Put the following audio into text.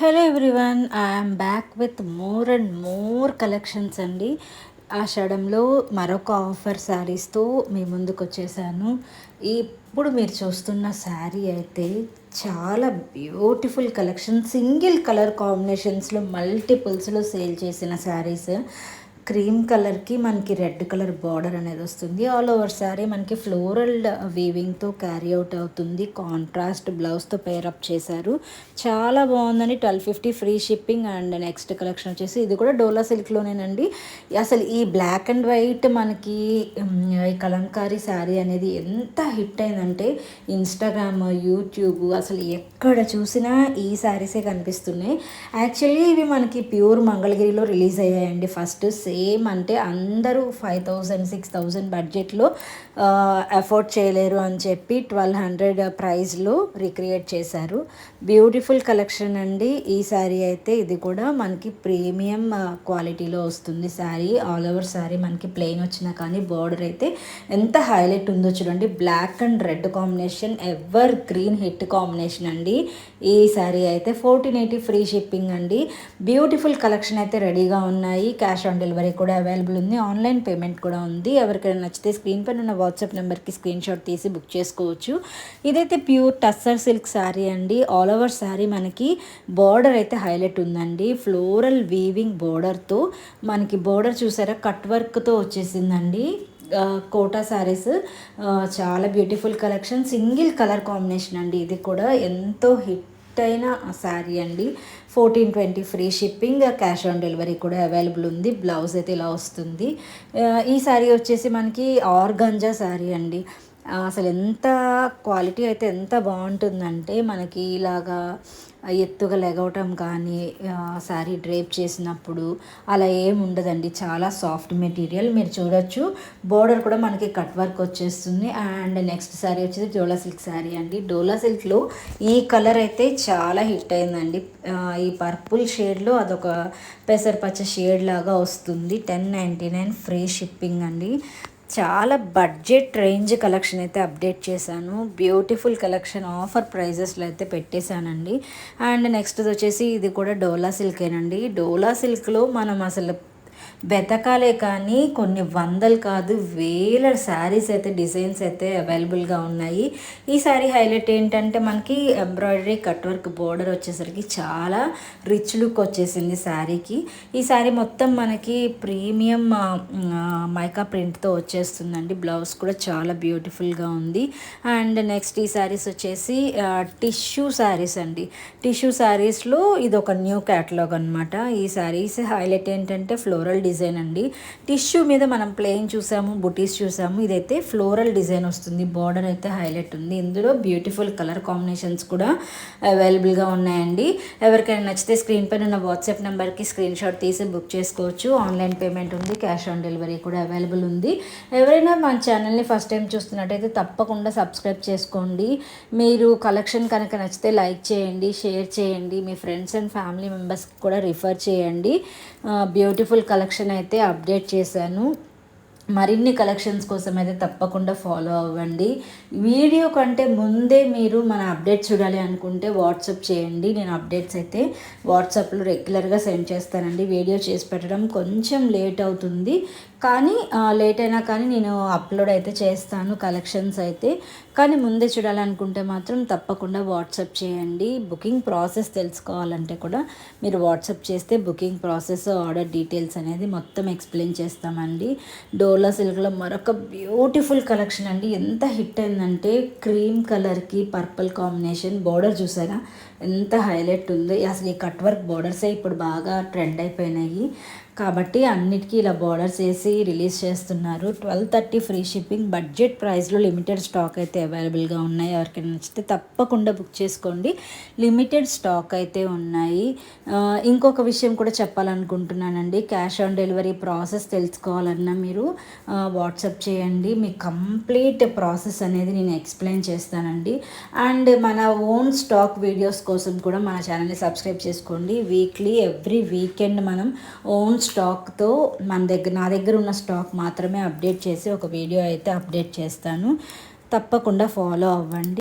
Hello everyone, I'm back with more and more collections అండి. ఆషాఢంలో మరొక ఆఫర్ శారీస్తో మీ ముందుకు వచ్చేసాను. ఇప్పుడు మీరు చూస్తున్న శారీ అయితే చాలా బ్యూటిఫుల్ కలెక్షన్, సింగిల్ కలర్ కాంబినేషన్స్లో మల్టిపుల్స్లో సేల్ చేసిన శారీస్. క్రీమ్ కలర్కి మనకి రెడ్ కలర్ బార్డర్ అనేది వస్తుంది. ఆల్ ఓవర్ శారీ మనకి ఫ్లోరల్ వీవింగ్తో క్యారీ అవుట్ అవుతుంది. కాంట్రాస్ట్ బ్లౌజ్తో పేరప్ చేశారు. చాలా బాగుందండి. 1250 free shipping. And next collection వచ్చేసి ఇది కూడా డోలా సిల్క్లోనేనండి. అసలు ఈ బ్లాక్ అండ్ వైట్ మనకి ఈ కలంకారీ శారీ అనేది ఎంత హిట్ అయిందంటే ఇన్స్టాగ్రామ్, యూట్యూబ్ అసలు ఎక్కడ చూసినా ఈ శారీసే కనిపిస్తున్నాయి. యాక్చువల్లీ ఇవి మనకి ప్యూర్ మంగళగిరిలో రిలీజ్ అయ్యాయండి. ఫస్ట్ సేమ్ అంటే అందరూ 5000 6000 బడ్జెట్లో అఫోర్డ్ చేయలేరు అని చెప్పి 1200 ప్రైస్లో రిక్రియేట్ చేశారు. బ్యూటిఫుల్ కలెక్షన్ అండి ఈ శారీ అయితే. ఇది కూడా మనకి ప్రీమియం క్వాలిటీలో వస్తుంది శారీ. ఆల్ ఓవర్ శారీ మనకి ప్లెయిన్ వచ్చినా కానీ బార్డర్ అయితే ఎంత హైలైట్ ఉందో చూడండి. Black and red combination, evergreen hit combination అండి ఈ శారీ అయితే. 1480 ఫ్రీ షిప్పింగ్ అండి. బ్యూటిఫుల్ కలెక్షన్ అయితే రెడీగా ఉన్నాయి. క్యాష్ ఆన్ డెలివరీ కూడా అవైలబుల్ ఉంది. ఆన్లైన్ పేమెంట్ కూడా ఉంది. ఎవరికైనా నచ్చితే స్క్రీన్ పైన ఉన్న వాట్సాప్ నెంబర్కి స్క్రీన్ షాట్ తీసి బుక్ చేసుకోవచ్చు. ఇదైతే ప్యూర్ టస్సర్ సిల్క్ శారీ అండి. ఆల్ ఓవర్ శారీ మనకి బార్డర్ అయితే హైలైట్ ఉందండి. ఫ్లోరల్ వీవింగ్ బార్డర్తో మనకి బార్డర్ చూసారా, కట్ వర్క్తో వచ్చేసిందండి. కోటా శారీస్ చాలా beautiful collection, single colour combination అండి. ఇది కూడా ఎంతో హిట్ అయిన శారీ అండి. 1420 free shipping, cash on delivery కూడా అవైలబుల్ ఉంది. బ్లౌజ్ అయితే ఇలా వస్తుంది. ఈ శారీ వచ్చేసి మనకి ఆర్గంజా శారీ అండి. అసలు ఎంత క్వాలిటీ అయితే ఎంత బాగుంటుందంటే మనకి ఇలాగా ఎత్తుగా లెగవటం కానీ శారీ డ్రేప్ చేసినప్పుడు అలా ఏమి ఉండదండి. చాలా సాఫ్ట్ మెటీరియల్ మీరు చూడొచ్చు. బోర్డర్ కూడా మనకి కట్ వర్క్ వచ్చేస్తుంది. అండ్ నెక్స్ట్ శారీ వచ్చేసి డోలా సిల్క్ శారీ అండి. డోలా సిల్క్లో ఈ కలర్ అయితే చాలా హిట్ అయిందండి. ఈ పర్పుల్ షేడ్లో అదొక పెసరపచ్చ షేడ్ లాగా వస్తుంది. 1099 ఫ్రీ షిప్పింగ్ అండి. చాలా బడ్జెట్ రేంజ్ కలెక్షన్ అయితే అప్డేట్ చేశాను. బ్యూటిఫుల్ కలెక్షన్ ఆఫర్ ప్రైజెస్లో అయితే పెట్టేశానండి. అండ్ నెక్స్ట్ వచ్చేసి ఇది కూడా డోలా సిల్కేనండి. డోలా సిల్క్లో మనం అసలు వెతకాలే కానీ కొన్ని వందలు కాదు వేల శారీస్ అయితే, డిజైన్స్ అయితే అవైలబుల్గా ఉన్నాయి. ఈ శారీ హైలైట్ ఏంటంటే మనకి ఎంబ్రాయిడరీ కట్ వర్క్ బోర్డర్ వచ్చేసరికి చాలా రిచ్ లుక్ వచ్చేసింది శారీకి. ఈ శారీ మొత్తం మనకి ప్రీమియం మైకా ప్రింట్తో వచ్చేస్తుందండి. బ్లౌజ్ కూడా చాలా బ్యూటిఫుల్గా ఉంది. అండ్ నెక్స్ట్ ఈ శారీస్ వచ్చేసి టిష్యూ శారీస్ అండి. టిష్యూ శారీస్లో ఇది ఒక న్యూ క్యాటలాగ్ అనమాట. ఈ శారీస్ హైలైట్ ఏంటంటే ఫ్లోరల్ డిజైన్ అండి. టిష్యూ మీద మనం ప్లెయిన్ చూసాము, బుటీస్ చూసాము. ఇదైతే ఫ్లోరల్ డిజైన్ వస్తుంది. బార్డర్ అయితే హైలైట్ ఉంది. ఇందులో బ్యూటిఫుల్ కలర్ కాంబినేషన్స్ కూడా అవైలబుల్గా ఉన్నాయండి. ఎవరికైనా నచ్చితే స్క్రీన్ పైన ఉన్న వాట్సాప్ నెంబర్కి స్క్రీన్ షాట్ తీసి బుక్ చేసుకోవచ్చు. ఆన్లైన్ పేమెంట్ ఉంది. క్యాష్ ఆన్ డెలివరీ కూడా అవైలబుల్ ఉంది. ఎవరైనా మన ఛానల్ని ఫస్ట్ టైం చూస్తున్నట్టయితే తప్పకుండా సబ్స్క్రైబ్ చేసుకోండి. మీరు కలెక్షన్ కనుక నచ్చితే లైక్ చేయండి, షేర్ చేయండి, మీ ఫ్రెండ్స్ అండ్ ఫ్యామిలీ మెంబర్స్కి కూడా రిఫర్ చేయండి. బ్యూటిఫుల్ కలెక్షన్ అయితే అప్డేట్ చేశాను. మరిన్ని కలెక్షన్స్ కోసం అయితే తప్పకుండా ఫాలో అవ్వండి. వీడియో కంటే ముందే మీరు మన అప్డేట్స్ చూడాలి అనుకుంటే వాట్సాప్ చేయండి. నేను అప్డేట్స్ అయితే వాట్సాప్లో రెగ్యులర్గా సెండ్ చేస్తానండి. వీడియో చేసి పెట్టడం కొంచెం లేట్ అవుతుంది, కానీ లేట్ అయినా కానీ నేను అప్లోడ్ అయితే చేస్తాను కలెక్షన్స్ అయితే. కానీ ముందే చూడాలనుకుంటే మాత్రం తప్పకుండా వాట్సాప్ చేయండి. బుకింగ్ ప్రాసెస్ తెలుసుకోవాలంటే కూడా మీరు వాట్సాప్ చేస్తే బుకింగ్ ప్రాసెస్, ఆర్డర్ డీటెయిల్స్ అనేది మొత్తం ఎక్స్ప్లెయిన్ చేస్తామండి. డోలా సిల్క్లో మరొక బ్యూటిఫుల్ కలెక్షన్ అండి. ఎంత హిట్ అయిందంటే క్రీమ్ కలర్కి పర్పుల్ కాంబినేషన్, బార్డర్ చూసారా ఎంత హైలైట్ ఉందో. అసలు ఈ కట్ వర్క్ బార్డర్సే ఇప్పుడు బాగా ట్రెండ్ అయిపోయినాయి కాబట్టి అన్నిటికీ ఇలా బార్డర్స్ వేసి రిలీజ్ చేస్తున్నారు. 1230 ఫ్రీ షిప్పింగ్. బడ్జెట్ ప్రైస్లో లిమిటెడ్ స్టాక్ అయితే అవైలబుల్గా ఉన్నాయి. ఎవరికైనా నచ్చితే తప్పకుండా బుక్ చేసుకోండి. లిమిటెడ్ స్టాక్ అయితే ఉన్నాయి. ఇంకొక విషయం కూడా చెప్పాలనుకుంటున్నానండి. క్యాష్ ఆన్ డెలివరీ ప్రాసెస్ తెలుసుకోవాలన్నా మీరు వాట్సాప్ చేయండి. మీ కంప్లీట్ ప్రాసెస్ అనేది నేను ఎక్స్ప్లెయిన్ చేస్తానండి. అండ్ మన ఓన్ స్టాక్ వీడియోస్ కోసం కూడా మన ఛానల్ని సబ్స్క్రైబ్ చేసుకోండి. వీక్లీ ఎవ్రీ వీకెండ్ మనం ఓన్ స్టాక్తో నా దగ్గర ఉన్న స్టాక్ మాత్రమే అప్డేట్ చేసి ఒక వీడియో అయితే అప్డేట్ చేస్తాను. తప్పకుండా ఫాలో అవ్వండి.